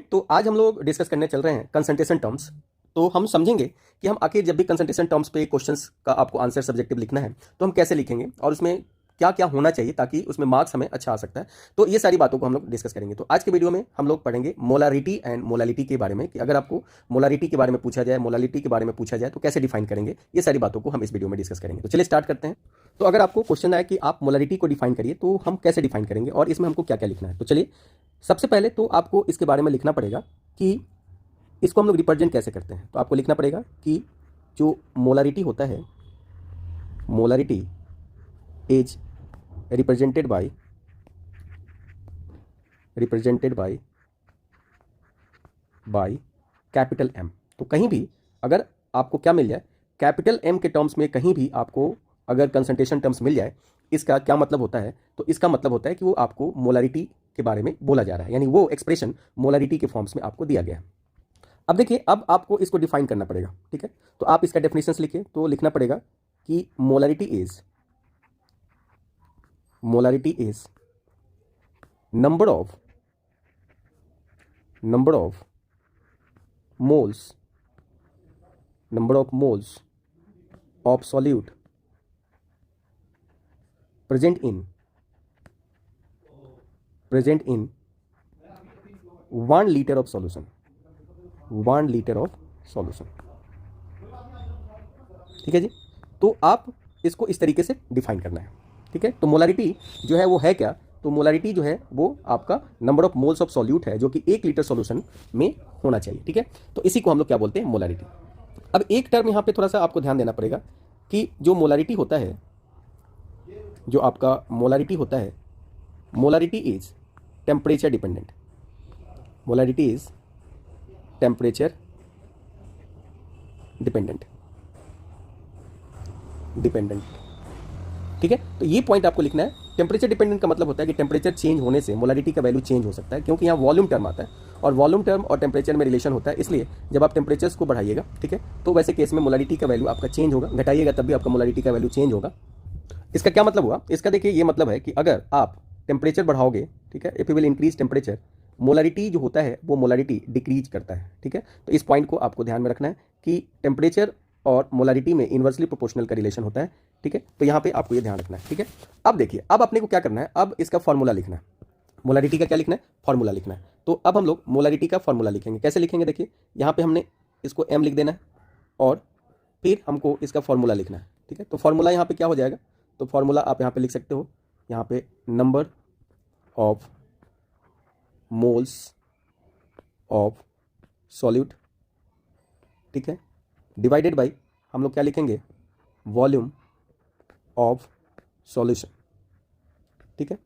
तो आज हम लोग डिस्कस करने चल रहे हैं कंसंट्रेशन टर्म्स। तो हम समझेंगे कि हम आखिर जब भी कंसंट्रेशन टर्म्स पे क्वेश्चंस का आपको आंसर सब्जेक्टिव लिखना है तो हम कैसे लिखेंगे और उसमें क्या क्या होना चाहिए ताकि उसमें मार्क्स हमें अच्छा आ सकता है। तो ये सारी बातों को हम लोग डिस्कस करेंगे। तो आज के वीडियो में हम लोग पढ़ेंगे मोलारिटी एंड मोलालिटी के बारे में कि अगर आपको मोलारिटी के बारे में पूछा जाए, मोलालिटी के बारे में पूछा जाए तो कैसे डिफाइन करेंगे। ये सारी बातों को हम इस वीडियो में डिस्कस करेंगे। तो चलिए स्टार्ट करते हैं। तो अगर आपको क्वेश्चन आए कि आप मोलारिटी को डिफाइन करिए तो हम कैसे डिफाइन करेंगे और इसमें हमको क्या क्या लिखना है। तो चलिए सबसे पहले तो आपको इसके बारे में लिखना पड़ेगा कि इसको हम लोग रिप्रेजेंट कैसे करते हैं। तो आपको लिखना पड़ेगा कि जो मोलारिटी होता है, molarity is represented by capital M. तो कहीं भी अगर आपको क्या मिल जाए, कैपिटल एम के टर्म्स में कहीं भी आपको अगर कंसंट्रेशन टर्म्स मिल जाए, इसका क्या मतलब होता है। तो इसका मतलब होता है कि वो आपको मोलारिटी के बारे में बोला जा रहा है, यानी वो एक्सप्रेशन मोलारिटी के फॉर्म्स में आपको दिया गया है। अब देखिए, अब आपको इसको डिफाइन करना पड़ेगा, ठीक है। तो आप इसका डेफिनेशंस लिखिए। तो लिखना पड़ेगा कि molarity is number of moles of solute present in 1 litre of solution. ठीक है जी। तो आप इसको इस तरीके से डिफाइन करना है, ठीक है। तो मोलारिटी जो है वो है क्या, तो मोलारिटी जो है वो आपका number of moles of solute है जो कि 1 लीटर सॉल्यूशन में होना चाहिए, ठीक है। तो इसी को हम लोग क्या बोलते हैं, मोलारिटी। अब एक टर्म यहाँ पे थोड़ा सा आपको ध्यान देना पड़ेगा कि जो मोलारिटी होता है, जो आपका मोलारिटी होता है, molarity is temperature dependent. Dependent, ठीक है। तो ये पॉइंट आपको लिखना है। टेम्परेचर डिपेंडेंट का मतलब होता है कि टेम्परेचर चेंज होने से मोलारिटी का वैल्यू चेंज हो सकता है, क्योंकि यहाँ वॉल्यूम टर्म आता है और वॉल्यूम टर्म और टेम्परेचर में रिलेशन होता है। इसलिए जब आप टेम्परेचर्स को बढ़ाइएगा, ठीक है, तो वैसे केस में मोलारिटी का वैल्यू आपका चेंज होगा, घटाइएगा तब भी आपका मोलारिटी का वैल्यू चेंज होगा। इसका क्या मतलब हुआ, इसका देखिए ये मतलब है कि अगर आप टेम्परेचर बढ़ाओगे, ठीक है, if you will increase temperature, molarity जो होता है वो मोलारिटी डिक्रीज करता है, ठीक है। तो इस पॉइंट को आपको ध्यान में रखना है कि टेम्परेचर और मोलारिटी में इन्वर्सली प्रोपोर्शनल का रिलेशन होता है, ठीक है। तो यहाँ पे आपको ये ध्यान रखना है, ठीक है। अब देखिए, अब अपने को क्या करना है, अब इसका फॉर्मूला लिखना है। मोलारिटी का क्या लिखना है, फॉर्मूला लिखना है। तो अब हम लोग मोलारिटी का फॉर्मूला लिखेंगे। कैसे लिखेंगे, देखिए यहाँ पे हमने इसको m लिख देना है और फिर हमको इसका फॉर्मूला लिखना है, ठीक है। तो फॉर्मूला यहाँ पे क्या हो जाएगा, तो फॉर्मूला आप यहाँ पे लिख सकते हो, यहाँ पे number of moles of solute, ठीक है, डिवाइडेड बाई हम लोग क्या लिखेंगे, वॉल्यूम ऑफ सॉल्यूशन, ठीक है।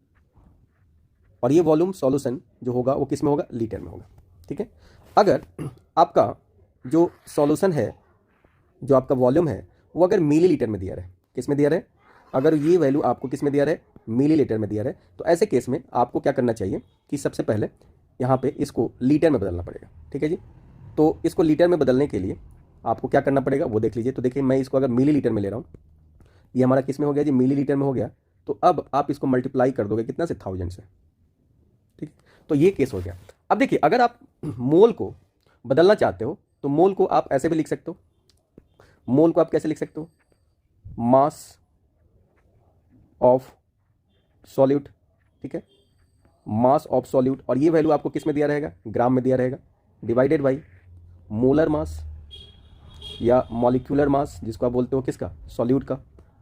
और ये वॉल्यूम सॉल्यूशन जो होगा वो किस में होगा, लीटर में होगा, ठीक है। अगर आपका जो सॉल्यूशन है, जो आपका वॉल्यूम है, वो अगर मिलीलीटर में दिया रहे, किस में दिया रहे, अगर ये वैल्यू आपको किस में दिया रहे, मिलीलीटर में दिया रहे, तो ऐसे केस में आपको क्या करना चाहिए कि सबसे पहले यहाँ पे इसको लीटर में बदलना पड़ेगा, ठीक है जी। तो इसको लीटर में बदलने के लिए आपको क्या करना पड़ेगा वो देख लीजिए। तो देखिए, मैं इसको अगर मिलीलीटर में ले रहा हूँ, ये हमारा किस में हो गया जी, मिलीलीटर में हो गया। तो अब आप इसको मल्टीप्लाई कर दोगे कितना से, 1000 से, ठीक। तो ये केस हो गया। अब देखिए, अगर आप मोल को बदलना चाहते हो तो मोल को आप ऐसे भी लिख सकते हो। मोल को आप कैसे लिख सकते हो, मास ऑफ सॉल्यूट, ठीक है, मास ऑफ सॉल्यूट, और ये वैल्यू आपको किस में दिया रहेगा, ग्राम में दिया रहेगा, डिवाइडेड बाई मोलर मास या मॉलिक्यूलर मास, जिसको आप बोलते हो किसका, सॉल्यूट का,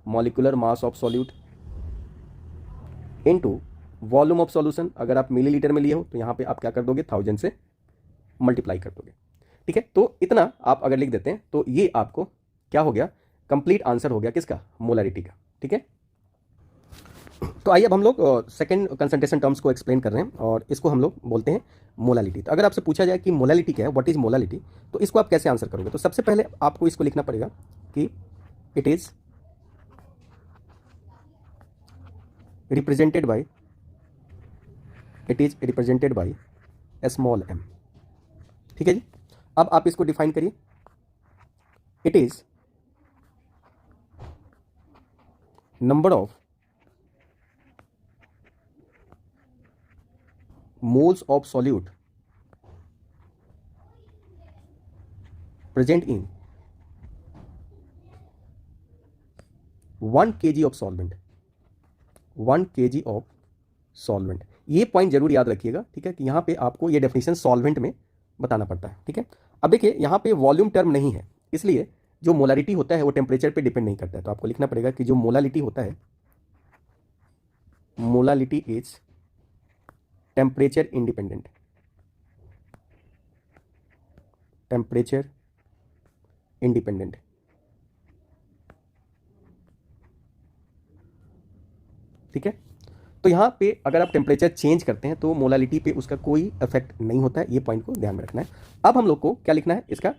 molecular mass of solute into volume of solution. अगर आप मिलीलीटर में लिए हो तो यहाँ पे आप क्या कर दोगे, 1000 से मल्टीप्लाई कर दोगे, ठीक है। तो इतना आप अगर लिख देते हैं तो ये आपको क्या हो गया, कंप्लीट आंसर हो गया किसका, मोलारिटी का, ठीक है। तो आइए अब हम लोग सेकंड कंसंट्रेशन टर्म्स को एक्सप्लेन कर रहे हैं और इसको हम लोग बोलते हैं मोलालिटी। तो अगर आपसे पूछा जाए कि मोलालिटी क्या है, व्हाट इज मोलालिटी, तो इसको आप कैसे आंसर करोगे। तो सबसे पहले आपको इसको लिखना पड़ेगा कि it is represented by small m, ठीक है जी। अब आप इसको डिफाइन करिए, it is number of moles of solute present in 1 kg of solvent, 1 kg of solvent. ये पॉइंट जरूर याद रखिएगा, ठीक है, कि यहाँ पे आपको ये डेफिनेशन सॉल्वेंट में बताना पड़ता है, ठीक है। अब देखिए यहाँ पे वॉल्यूम टर्म नहीं है, इसलिए जो मोलारिटी होता है वो टेम्परेचर पे डिपेंड नहीं करता है। तो आपको लिखना पड़ेगा कि जो मोलालिटी होता है, molality is temperature independent, temperature independent, ठीक है। तो यहाँ पे अगर आप टेम्परेचर चेंज करते हैं तो मोलालिटी पे उसका कोई इफेक्ट नहीं होता है, ये पॉइंट को ध्यान में रखना है। अब हम लोग को क्या लिखना है, इसका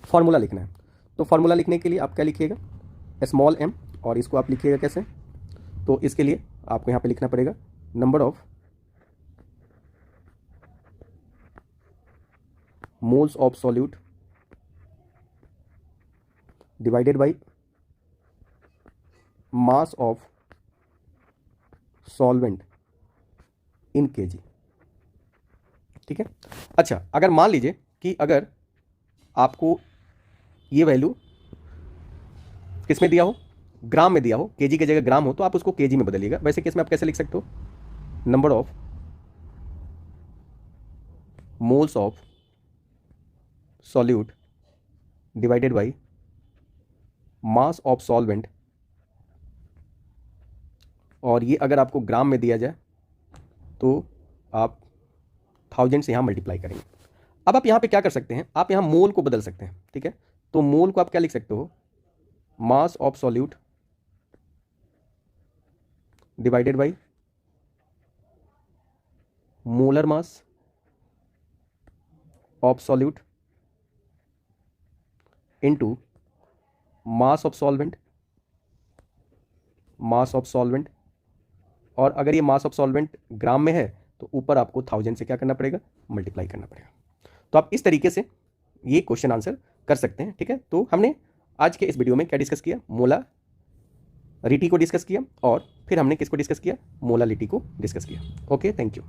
फॉर्मूला लिखना है। तो फॉर्मूला लिखने के लिए आप क्या लिखिएगा, स्मॉल m, और इसको आप लिखिएगा कैसे, तो इसके लिए आपको यहाँ पे लिखना पड़ेगा number of moles of solute divided by mass of solvent in kg, ठीक है। अच्छा, अगर मान लीजिए कि अगर आपको ये वैल्यू किस में दिया हो, ग्राम में दिया हो, kg की जगह ग्राम हो, तो आप उसको kg में बदलिएगा। वैसे केस में आप कैसे लिख सकते हो, number of moles of solute divided by mass of solvent, और ये अगर आपको ग्राम में दिया जाए तो आप 1000 से यहाँ मल्टीप्लाई करेंगे। अब आप यहाँ पे क्या कर सकते हैं, आप यहाँ मोल को बदल सकते हैं, ठीक है। तो मोल को आप क्या लिख सकते हो, mass of solute divided by molar mass of solute into mass of solvent, mass of solvent, और अगर ये मास ऑफ सॉल्वेंट ग्राम में है तो ऊपर आपको 1000 से क्या करना पड़ेगा, मल्टीप्लाई करना पड़ेगा। तो आप इस तरीके से ये क्वेश्चन आंसर कर सकते हैं, ठीक है। तो हमने आज के इस वीडियो में क्या डिस्कस किया, मोलारिटी को डिस्कस किया, और फिर हमने किसको डिस्कस किया, मोलालिटी को डिस्कस किया। Okay, thank you.